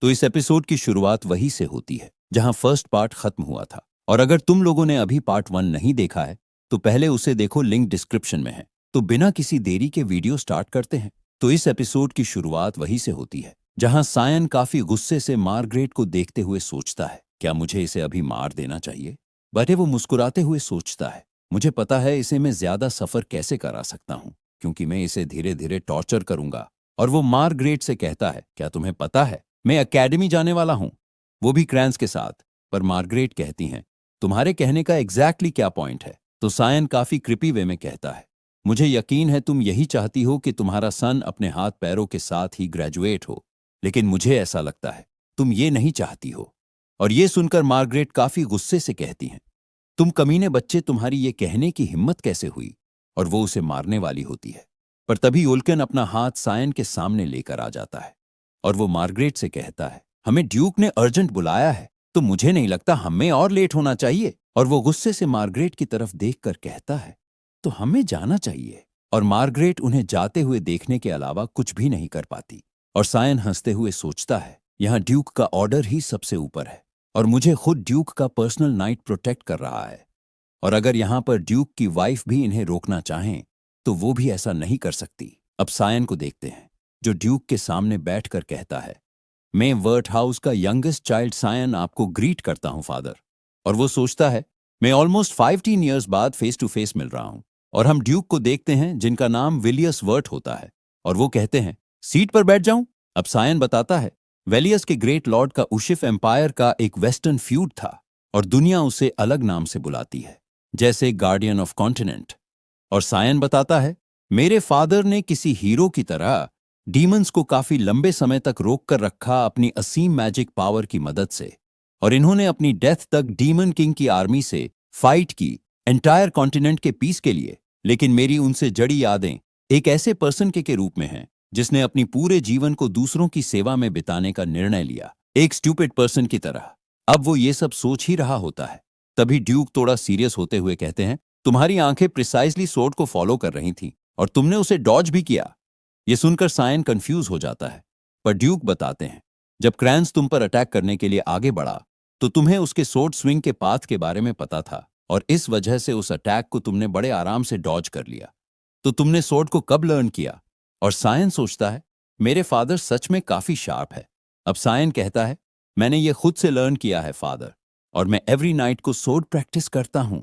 तो इस एपिसोड की शुरुआत वहीं से होती है जहां फर्स्ट पार्ट खत्म हुआ था। और अगर तुम लोगों ने अभी पार्ट 1 नहीं देखा है तो पहले उसे देखो, लिंक डिस्क्रिप्शन में है। तो बिना किसी देरी के वीडियो स्टार्ट करते हैं। तो इस एपिसोड की शुरुआत वहीं से होती है जहां सायन काफी गुस्से से मार्गरेट को देखते हुए सोचता है, क्या मुझे इसे अभी मार देना चाहिए? बट वो मुस्कुराते हुए सोचता है, मुझे पता है इसे मैं ज्यादा सफर कैसे करा सकता हूँ, क्योंकि मैं इसे धीरे धीरे टॉर्चर करूंगा। और वो मार्गरेट से कहता है, क्या तुम्हें पता है मैं एकेडमी जाने वाला हूं, वो भी क्रैंस के साथ। पर मार्गरेट कहती हैं, तुम्हारे कहने का एग्जैक्टली क्या पॉइंट है? तो सायन काफी क्रिपी वे में कहता है, मुझे यकीन है तुम यही चाहती हो कि तुम्हारा सन अपने हाथ पैरों के साथ ही ग्रेजुएट हो, लेकिन मुझे ऐसा लगता है तुम ये नहीं चाहती हो। और ये सुनकर मार्गरेट काफी गुस्से से कहती हैं, तुम कमीने बच्चे, तुम्हारी ये कहने की हिम्मत कैसे हुई? और वो उसे मारने वाली होती है। पर तभी उल्कन अपना हाथ सायन के सामने लेकर आ जाता है और वो मार्गरेट से कहता है, हमें ड्यूक ने अर्जेंट बुलाया है, तो मुझे नहीं लगता हमें और लेट होना चाहिए। और वो गुस्से से मार्गरेट की तरफ देखकर कहता है, तो हमें जाना चाहिए। और मार्गरेट उन्हें जाते हुए देखने के अलावा कुछ भी नहीं कर पाती। और सायन हंसते हुए सोचता है, यहाँ ड्यूक का ऑर्डर ही सबसे ऊपर है और मुझे खुद ड्यूक का पर्सनल नाइट प्रोटेक्ट कर रहा है। और अगर यहाँ पर ड्यूक की वाइफ भी इन्हें रोकना चाहें तो वो भी ऐसा नहीं कर सकती। अब सायन को देखते हैं जो ड्यूक के सामने बैठकर कहता है, मैं वर्ट हाउस का यंगेस्ट चाइल्ड सायन आपको ग्रीट करता हूं फादर। और वो सोचता है, मैं ऑलमोस्ट 15 ईयर्स बाद फेस टू फेस मिल रहा हूं। और हम ड्यूक को देखते हैं जिनका नाम विलियस वर्ट होता है और वो कहते हैं, सीट पर बैठ जाऊं? अब सायन बताता है, वेलियस के ग्रेट लॉर्ड का उशिफ एम्पायर का एक वेस्टर्न फ्यूड था और दुनिया उसे अलग नाम से बुलाती है, जैसे गार्डियन ऑफ कॉन्टिनेंट। और सायन बताता है, मेरे फादर ने किसी हीरो की तरह डीमंस को काफी लंबे समय तक रोक कर रखा अपनी असीम मैजिक पावर की मदद से। और इन्होंने अपनी डेथ तक डीमन किंग की आर्मी से फाइट की एंटायर कॉन्टिनेंट के पीस के लिए। लेकिन मेरी उनसे जड़ी यादें एक ऐसे पर्सन के रूप में हैं जिसने अपनी पूरे जीवन को दूसरों की सेवा में बिताने का निर्णय लिया, एक स्टूपिड पर्सन की तरह। अब वो ये सब सोच ही रहा होता है, तभी ड्यूक थोड़ा सीरियस होते हुए कहते हैं, तुम्हारी आंखें प्रिसाइजली सोर्ड को फॉलो कर रही थीं और तुमने उसे डॉज भी किया। ये सुनकर सायन कंफ्यूज हो जाता है, पर ड्यूक बताते हैं, जब क्रैंस तुम पर अटैक करने के लिए आगे बढ़ा तो तुम्हें उसके सोर्ड स्विंग के पाथ के बारे में पता था और इस वजह से उस अटैक को तुमने बड़े आराम से डॉज कर लिया। तो तुमने सोर्ड को कब लर्न किया? और सायन सोचता है, मेरे फादर सच में काफी शार्प है। अब सायन कहता है, मैंने ये खुद से लर्न किया है फादर, और मैं एवरी नाइट को सोर्ड प्रैक्टिस करता हूं।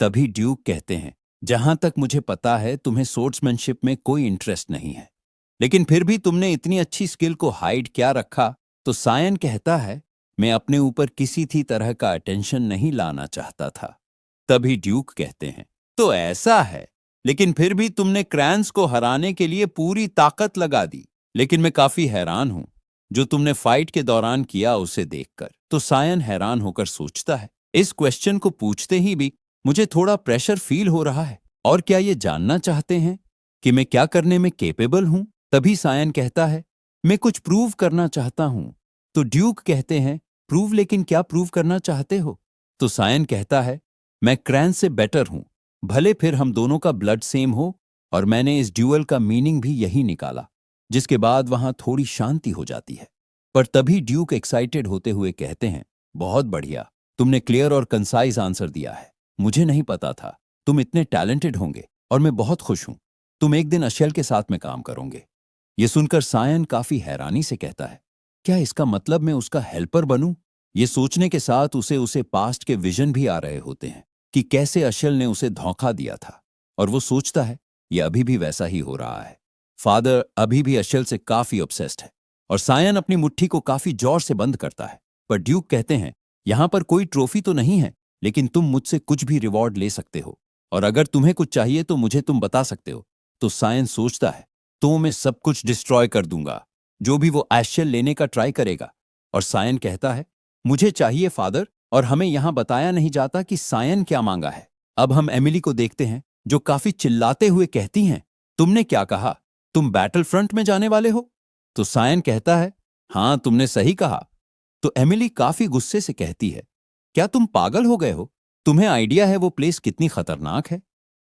तभी ड्यूक कहते हैं, जहां तक मुझे पता है तुम्हें सोर्ड्समैनशिप में कोई इंटरेस्ट नहीं है, लेकिन फिर भी तुमने इतनी अच्छी स्किल को हाइड क्या रखा? तो सायन कहता है, मैं अपने ऊपर किसी भी तरह का अटेंशन नहीं लाना चाहता था। तभी ड्यूक कहते हैं, तो ऐसा है, लेकिन फिर भी तुमने क्रैंस को हराने के लिए पूरी ताकत लगा दी। लेकिन मैं काफी हैरान हूं जो तुमने फाइट के दौरान किया उसे देखकर। तो सायन हैरान होकर सोचता है, इस क्वेश्चन को पूछते ही भी मुझे थोड़ा प्रेशर फील हो रहा है, और क्या ये जानना चाहते हैं कि मैं क्या करने में केपेबल हूं? तभी सायन कहता है, मैं कुछ प्रूव करना चाहता हूं। तो ड्यूक कहते हैं, प्रूव? लेकिन क्या प्रूव करना चाहते हो? तो सायन कहता है, मैं क्रैंस से बेटर हूं, भले फिर हम दोनों का ब्लड सेम हो। और मैंने इस ड्यूअल का मीनिंग भी यही निकाला। जिसके बाद वहां थोड़ी शांति हो जाती है। पर तभी ड्यूक एक्साइटेड होते हुए कहते हैं, बहुत बढ़िया, तुमने क्लियर और कंसाइज आंसर दिया है। मुझे नहीं पता था तुम इतने टैलेंटेड होंगे और मैं बहुत खुश हूं तुम एक दिन अशेल के साथ में काम करोगे। ये सुनकर सायन काफी हैरानी से कहता है, क्या इसका मतलब मैं उसका हेल्पर बनूं? ये सोचने के साथ उसे पास्ट के विजन भी आ रहे होते हैं कि कैसे अशेल ने उसे धोखा दिया था। और वो सोचता है, ये अभी भी वैसा ही हो रहा है। फादर अभी भी अशेल से काफी ऑब्सेस्ड है। और सायन अपनी मुट्ठी को काफी जोर से बंद करता है। पर ड्यूक कहते हैं, यहां पर कोई ट्रॉफी तो नहीं है, लेकिन तुम मुझसे कुछ भी रिवॉर्ड ले सकते हो, और अगर तुम्हें कुछ चाहिए तो मुझे तुम बता सकते हो। तो सायन सोचता है, तो मैं सब कुछ डिस्ट्रॉय कर दूंगा जो भी वो एशेल लेने का ट्राई करेगा। और सायन कहता है, मुझे चाहिए फादर। और हमें यहां बताया नहीं जाता कि सायन क्या मांगा है। अब हम एमिली को देखते हैं जो काफी चिल्लाते हुए कहती हैं, तुमने क्या कहा? तुम बैटल फ्रंट में जाने वाले हो? तो सायन कहता है, हां तुमने सही कहा। तो एमिली काफी गुस्से से कहती है, क्या तुम पागल हो गए हो? तुम्हें आइडिया है वो प्लेस कितनी खतरनाक है?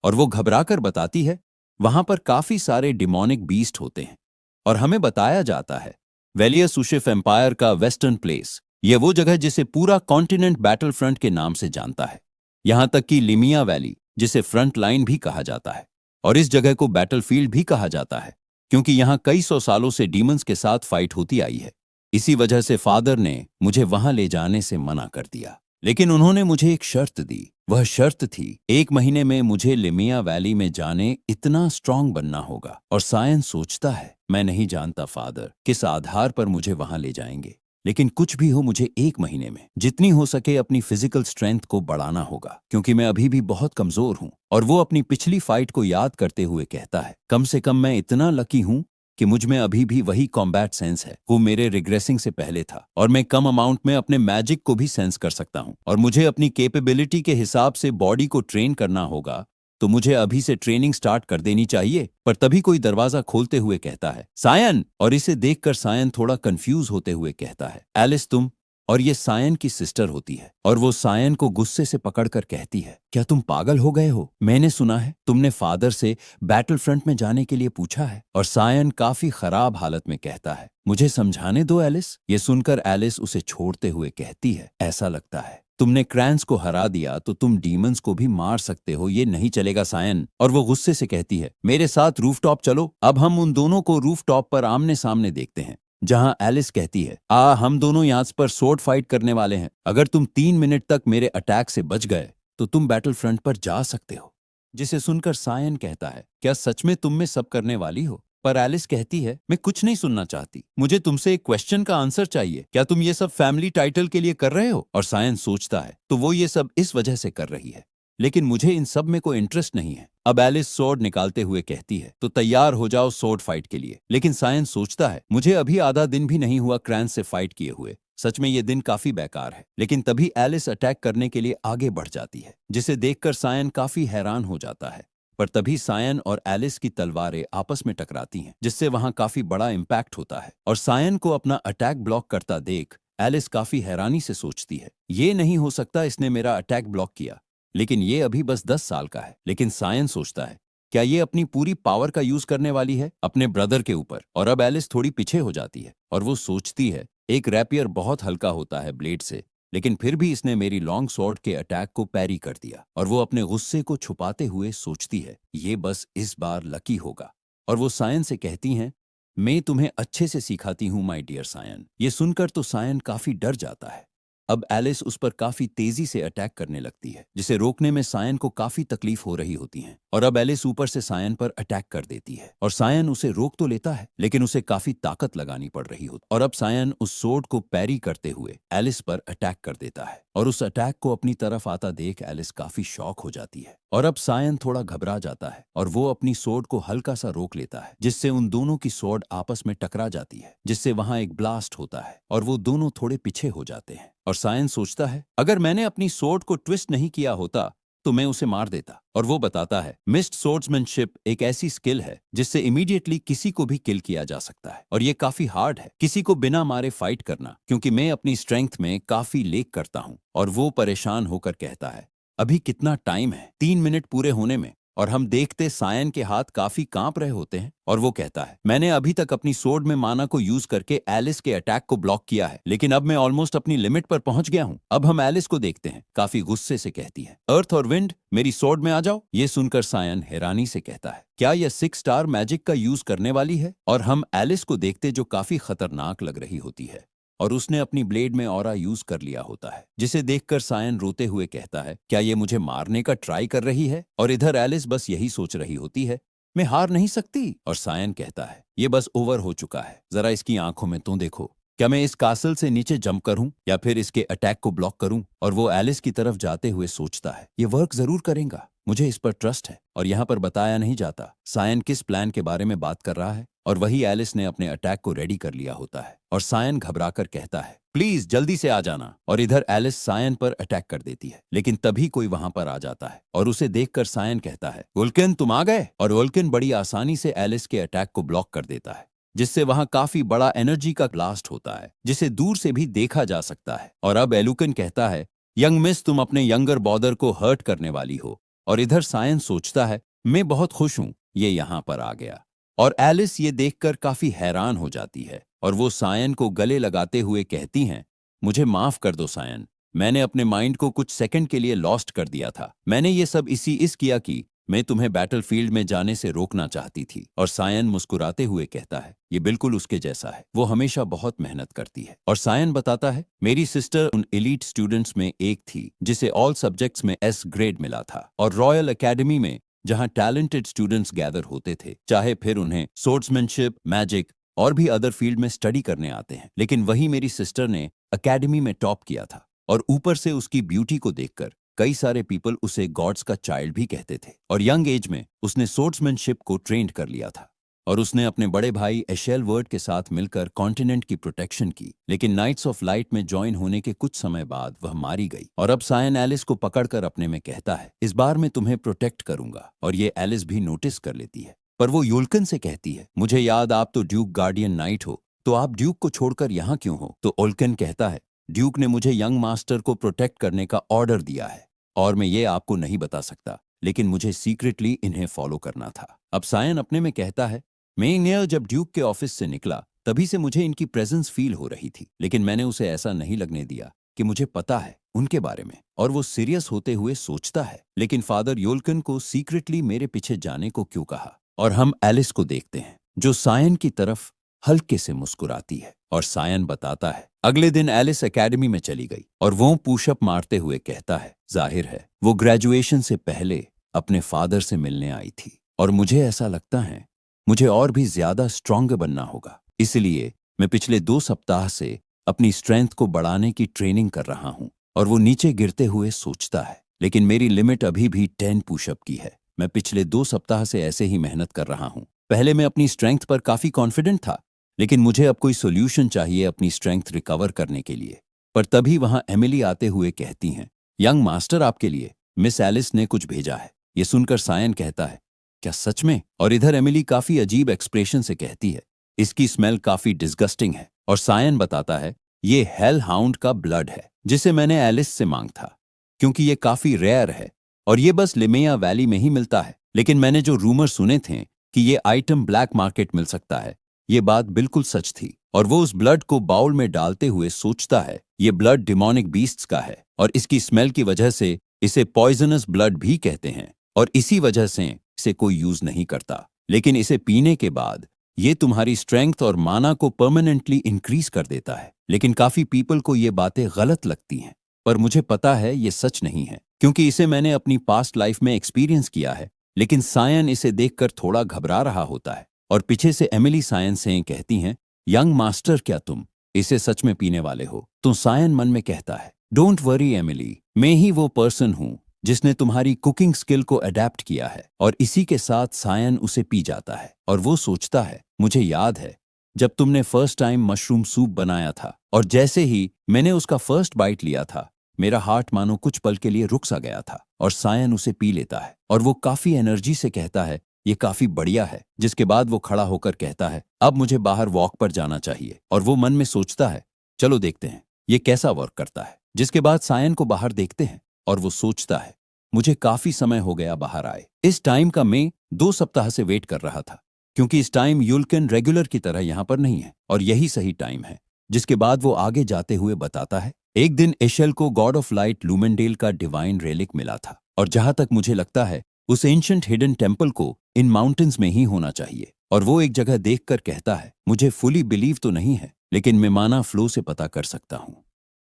और वो घबराकर बताती है, वहां पर काफी सारे डिमोनिक बीस्ट होते हैं और हमें बताया जाता है वेलियस उशिफ एम्पायर का वेस्टर्न प्लेस, ये वो जगह जिसे पूरा कॉन्टिनेंट बैटल फ्रंट के नाम से जानता है। यहां तक कि लिमिया वैली, जिसे फ्रंट लाइन भी कहा जाता है, और इस जगह को बैटलफील्ड भी कहा जाता है, क्योंकि यहां कई सौ सालों से डीमंस के साथ फाइट होती आई है। इसी वजह से फादर ने मुझे वहां ले जाने से मना कर दिया, लेकिन उन्होंने मुझे एक शर्त दी। वह शर्त थी, 1 महीने में मुझे लिमिया वैली में जाने इतना स्ट्रांग बनना होगा। और सायंस सोचता है, मैं नहीं जानता फादर किस आधार पर मुझे वहां ले जाएंगे, लेकिन कुछ भी हो, मुझे 1 महीने में जितनी हो सके अपनी फिजिकल स्ट्रेंथ को बढ़ाना होगा, क्योंकि मैं अभी भी बहुत कमजोर हूं। और वो अपनी पिछली फाइट को याद करते हुए कहता है, कम से कम मैं इतना लकी हूं कि मुझ में अभी भी वही कॉम्बैट सेंस है, वो मेरे रिग्रेसिंग से पहले था। और मैं कम अमाउंट में अपने मैजिक को भी सेंस कर सकता हूं। और मुझे अपनी कैपेबिलिटी के हिसाब से बॉडी को ट्रेन करना होगा, तो मुझे अभी से ट्रेनिंग स्टार्ट कर देनी चाहिए। पर तभी कोई दरवाजा खोलते हुए कहता है, सायन। और इसे देखकर सायन थोड़ा कंफ्यूज होते हुए कहता है, एलिस तुम। और ये सायन की सिस्टर होती है, और वो सायन को गुस्से से पकड़कर कहती है, क्या तुम पागल हो गए हो? मैंने सुना है तुमने फादर से बैटल फ्रंट में जाने के लिए पूछा है। और सायन काफी खराब हालत में कहता है, मुझे समझाने दो एलिस। ये सुनकर एलिस उसे छोड़ते हुए कहती है, ऐसा लगता है तुमने क्रैंस को हरा दिया तो तुम डीमंस को भी मार सकते हो, ये नहीं चलेगा सायन। और वो गुस्से से कहती है, मेरे साथ रूफटॉप चलो। अब हम उन दोनों को रूफटॉप पर आमने सामने देखते हैं, जहां एलिस कहती है, हम दोनों यहाँ पर स्वॉर्ड फाइट करने वाले हैं। अगर तुम 3 मिनट तक मेरे अटैक से बच गए तो तुम बैटल फ्रंट पर जा सकते हो। जिसे सुनकर सायन कहता है, क्या सच में तुम में सब करने वाली हो? पर एलिस कहती है, मैं कुछ नहीं सुनना चाहती, मुझे तुमसे एक क्वेश्चन का आंसर चाहिए। क्या तुम ये सब फैमिली टाइटल के लिए कर रहे हो? और सायन सोचता है, तो वो ये सब इस वजह से कर रही है, लेकिन मुझे इन सब में कोई इंटरेस्ट नहीं है। अब एलिस स्वॉर्ड निकालते हुए कहती है, तो तैयार हो जाओ स्वॉर्ड फाइट के लिए। लेकिन सायंस सोचता है, मुझे अभी आधा दिन भी नहीं हुआ क्रैंस से फाइट किए हुए, सच में ये दिन काफी बेकार है। लेकिन तभी एलिस अटैक करने के लिए आगे बढ़ जाती है, जिसे देखकर सायन काफी हैरान हो जाता है। पर तभी सायन और एलिस की तलवारें आपस में टकराती हैं, जिससे वहां काफी बड़ा इम्पैक्ट होता है। और सायन को अपना अटैक ब्लॉक करता देख एलिस काफी हैरानी से सोचती है, ये नहीं हो सकता इसने मेरा अटैक ब्लॉक किया, लेकिन ये अभी बस 10 साल का है। लेकिन सायंस सोचता है, क्या ये अपनी पूरी पावर का यूज करने वाली है अपने ब्रदर के ऊपर? और अब एलिस थोड़ी पीछे हो जाती है, और वो सोचती है, एक रैपियर बहुत हल्का होता है ब्लेड से, लेकिन फिर भी इसने मेरी लॉन्ग स्वॉर्ड के अटैक को पैरी कर दिया। और वो अपने गुस्से को छुपाते हुए सोचती है, ये बस इस बार लकी होगा। और वो सायन से कहती हैं, मैं तुम्हें अच्छे से सिखाती हूँ माय डियर सायन। ये सुनकर तो सायन काफी डर जाता है। अब एलिस उस पर काफी तेजी से अटैक करने लगती है, जिसे रोकने में सायन को काफी तकलीफ हो रही होती है। और अब एलिस ऊपर से सायन पर अटैक कर देती है, और सायन उसे रोक तो लेता है, लेकिन उसे काफी ताकत लगानी पड़ रही होती। और अब सायन उस सोर्ड को पैरी करते हुए एलिस पर अटैक कर देता है, और उस अटैक को अपनी तरफ आता देख एलिस काफी शॉक हो जाती है। और अब सायन थोड़ा घबरा जाता है, और वो अपनी सोर्ड को हल्का सा रोक लेता है, जिससे उन दोनों की सोर्ड आपस में टकरा जाती है, जिससे वहां एक ब्लास्ट होता है, और वो दोनों थोड़े पीछे हो जाते हैं। और सायन सोचता है, अगर मैंने अपनी सोर्ड को ट्विस्ट नहीं किया होता तो मैं उसे मार देता। और वो बताता है, मिस्ड सोर्ड्समैनशिप एक ऐसी स्किल है जिससे इमीडिएटली किसी को भी किल किया जा सकता है, और ये काफी हार्ड है किसी को बिना मारे फाइट करना, क्योंकि मैं अपनी स्ट्रेंथ में काफी लेक करता हूं। और वो परेशान होकर कहता है, अभी कितना टाइम है? 3 मिनट पूरे होने में। और हम देखते सायन के हाथ काफी कांप रहे होते हैं, और वो कहता है, मैंने अभी तक अपनी सोर्ड में माना को यूज करके एलिस के अटैक को ब्लॉक किया है, लेकिन अब मैं ऑलमोस्ट अपनी लिमिट पर पहुंच गया हूं। अब हम एलिस को देखते हैं, काफी गुस्से से कहती है, अर्थ और विंड मेरी सोर्ड में आ जाओ। ये सुनकर सायन हैरानी से कहता है, क्या यह 6 स्टार मैजिक का यूज करने वाली है? और हम एलिस को देखते जो काफी खतरनाक लग रही होती है, और उसने अपनी ब्लेड में ऑरा यूज कर लिया होता है, जिसे देखकर सायन रोते हुए कहता है, क्या ये मुझे मारने का ट्राई कर रही है? और इधर एलिस बस यही सोच रही होती है, मैं हार नहीं सकती। और सायन कहता है, ये बस ओवर हो चुका है, जरा इसकी आंखों में तो देखो, क्या मैं इस कासल से नीचे जंप करूं या फिर इसके अटैक को ब्लॉक करूं? और वो एलिस की तरफ जाते हुए सोचता है, ये वर्क जरूर करेगा, मुझे इस पर ट्रस्ट है। और यहाँ पर बताया नहीं जाता सायन किस प्लान के बारे में बात कर रहा है, और वही एलिस ने अपने अटैक को रेडी कर लिया होता है। और सायन घबराकर कहता है, प्लीज जल्दी से आ जाना। और इधर एलिस सायन पर अटैक कर देती है, लेकिन तभी कोई वहां पर आ जाता है, और उसे देखकर सायन कहता है, वुल्कन तुम आ गए। और वुल्कन बड़ी आसानी से एलिस के अटैक को ब्लॉक कर देता है, जिससे वहां काफी बड़ा एनर्जी का ब्लास्ट होता है, जिसे दूर से भी देखा जा सकता है। और अब एलुकन कहता है, यंग मिस तुम अपने यंगर बॉदर को हर्ट करने वाली हो। और इधर सायन सोचता है, मैं बहुत खुश हूं ये यहां पर आ गया। और एलिस ये देखकर काफी हैरान हो जाती है, और वो सायन को गले लगाते हुए कहती हैं, मुझे माफ कर दो सायन, मैंने अपने माइंड को कुछ सेकंड के लिए लॉस्ट कर दिया था। मैंने ये सब इस किया कि मैं तुम्हें बैटलफील्ड में जाने से रोकना चाहती थी। और सायन मुस्कुराते हुए कहता है, ये बिल्कुल उसके जैसा है, वो हमेशा बहुत मेहनत करती है। और सायन बताता है, मेरी सिस्टर उन एलीट स्टूडेंट्स में एक थी जिसे ऑल सब्जेक्ट्स में S ग्रेड मिला था, और रॉयल एकेडमी में जहां टैलेंटेड स्टूडेंट्स गैदर होते थे, चाहे फिर उन्हें सोर्ड्समैनशिप, मैजिक और भी अदर फील्ड में स्टडी करने आते हैं, लेकिन वही मेरी सिस्टर ने एकेडमी में टॉप किया था। और ऊपर से उसकी ब्यूटी को देखकर कई सारे पीपल उसे गॉड्स का चाइल्ड भी कहते थे। और यंग एज में उसने सोर्ड्समैनशिप को ट्रेंड कर लिया था, और उसने अपने बड़े भाई एशेल वर्ड के साथ मिलकर कॉन्टिनेंट की प्रोटेक्शन की। लेकिन नाइट्स ऑफ लाइट में ज्वाइन होने के कुछ समय बाद वह मारी गई। और अब सायन एलिस को पकड़कर अपने में कहता है, इस बार मैं तुम्हें प्रोटेक्ट करूंगा। और ये एलिस भी नोटिस कर लेती है, पर वो युल्कन से कहती है, मुझे याद आप तो ड्यूक गार्डियन नाइट हो, तो आप ड्यूक को छोड़कर यहाँ क्यों हो? तो ओल्कन कहता है, ड्यूक ने मुझे यंग मास्टर को प्रोटेक्ट करने का ऑर्डर दिया है, और मैं ये आपको नहीं बता सकता, लेकिन मुझे सीक्रेटली इन्हें फॉलो करना था। अब सायन अपने में कहता है, मैं जब ड्यूक के ऑफिस से निकला तभी से मुझे इनकी प्रेजेंस फील हो रही थी, लेकिन मैंने उसे ऐसा नहीं लगने दिया कि मुझे पता है उनके बारे में। और वो सीरियस होते हुए सोचता है, लेकिन फादर योल्कन को सीक्रेटली मेरे पीछे जाने को क्यों कहा? और हम एलिस को देखते हैं जो सायन की तरफ हल्के से मुस्कुराती है। और सायन बताता है, अगले दिन एलिस एकेडमी में चली गई और वो पुशअप मारते हुए कहता है, जाहिर है वो ग्रेजुएशन से पहले अपने फादर से मिलने आई थी, और मुझे ऐसा लगता है मुझे और भी ज्यादा स्ट्रॉन्ग बनना होगा, इसलिए मैं पिछले 2 सप्ताह से अपनी स्ट्रेंथ को बढ़ाने की ट्रेनिंग कर रहा हूं। और वो नीचे गिरते हुए सोचता है, लेकिन मेरी लिमिट अभी भी 10 पुशअप की है। मैं पिछले 2 सप्ताह से ऐसे ही मेहनत कर रहा हूं। पहले मैं अपनी स्ट्रेंथ पर काफी कॉन्फिडेंट था, लेकिन मुझे अब कोई सोल्यूशन चाहिए अपनी स्ट्रेंथ रिकवर करने के लिए। पर तभी वहां एमिली आते हुए कहती हैं, यंग मास्टर आपके लिए मिस एलिस ने कुछ भेजा है। ये सुनकर सायन कहता है, क्या सच में? और इधर एमिली काफी अजीब एक्सप्रेशन से कहती है, इसकी स्मेल काफी डिस्गस्टिंग है। और सायन बताता है, ये हेल हाउंड का ब्लड है जिसे मैंने एलिस से मांग था, क्योंकि ये काफी रेयर है और ये बस लिमेया वैली में ही मिलता है। लेकिन मैंने जो रूमर सुने थे कि ये आइटम ब्लैक मार्केट मिल सकता है, ये बात बिल्कुल सच थी। और वो उस ब्लड को बाउल में डालते हुए सोचता है, ये ब्लड डिमोनिक बीस्ट्स का है, और इसकी स्मेल की वजह से इसे पॉइजनस ब्लड भी कहते हैं, और इसी वजह से इसे कोई यूज नहीं करता। लेकिन इसे पीने के बाद ये तुम्हारी स्ट्रेंथ और माना को परमानेंटली इंक्रीज कर देता है। लेकिन काफी पीपल को ये बातें गलत लगती हैं, पर मुझे पता है ये सच नहीं है, क्योंकि इसे मैंने अपनी पास्ट लाइफ में एक्सपीरियंस किया है। लेकिन सायन इसे देखकर थोड़ा घबरा रहा होता है, और पीछे से एमिली सायन से कहती हैं, यंग मास्टर क्या तुम इसे सच में पीने वाले हो? तो सायन मन में कहता है, डोंट वरी एमिली, मैं ही वो पर्सन हूं जिसने तुम्हारी कुकिंग स्किल को अडेप्ट किया है। और इसी के साथ सायन उसे पी जाता है, और वो सोचता है, मुझे याद है जब तुमने फर्स्ट टाइम मशरूम सूप बनाया था, और जैसे ही मैंने उसका फर्स्ट बाइट लिया था, मेरा हार्ट मानो कुछ पल के लिए रुक सा गया था। और सायन उसे पी लेता है, और वो काफी एनर्जी से कहता है, ये काफी बढ़िया है। जिसके बाद वो खड़ा होकर कहता है, अब मुझे बाहर वॉक पर जाना चाहिए। और वो मन में सोचता है, चलो देखते हैं ये कैसा वर्क करता है। जिसके बाद सायन को बाहर देखते हैं, और वो सोचता है, मुझे काफी समय हो गया बाहर आए। इस टाइम का मैं 2 सप्ताह से वेट कर रहा था, क्योंकि इस टाइम युल्कन रेगुलर की तरह यहाँ पर नहीं है, और यही सही टाइम है। जिसके बाद वो आगे जाते हुए बताता है, एक दिन एशेल को गॉड ऑफ लाइट लूमेंडेल का डिवाइन रेलिक मिला था, और जहां तक मुझे लगता है उस एंशिएंट हिडन टेम्पल को इन माउंटेन्स में ही होना चाहिए। और वो एक जगह देखकर कहता है, मुझे फुली बिलीव तो नहीं है, लेकिन मैं माना फ्लो से पता कर सकता हूं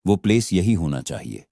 वो प्लेस यही होना चाहिए,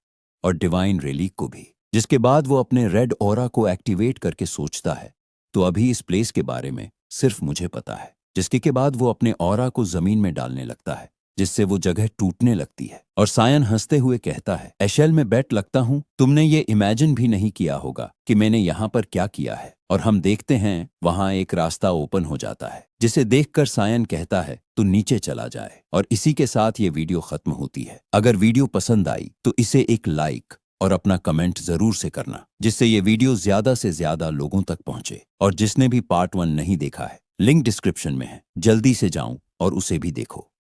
और डिवाइन रेलिक को भी। जिसके बाद वो अपने रेड ऑरा को एक्टिवेट करके सोचता है, तो अभी इस प्लेस के बारे में सिर्फ मुझे पता है। जिसके के बाद वो अपने ऑरा को जमीन में डालने लगता है, जिससे वो जगह टूटने लगती है। और सायन हंसते हुए कहता है, एशेल में बेट लगता हूं तुमने ये इमेजिन भी नहीं किया होगा कि मैंने यहाँ पर क्या किया है। और हम देखते हैं वहां एक रास्ता ओपन हो जाता है, जिसे देखकर सायन कहता है, तू नीचे चला जाए। और इसी के साथ ये वीडियो खत्म होती है। अगर वीडियो पसंद आई तो इसे एक लाइक और अपना कमेंट जरूर से करना, जिससे ये वीडियो ज्यादा से ज्यादा लोगों तक पहुंचे। और जिसने भी पार्ट 1 नहीं देखा है, लिंक डिस्क्रिप्शन में है, जल्दी से जाऊं और उसे भी देखो।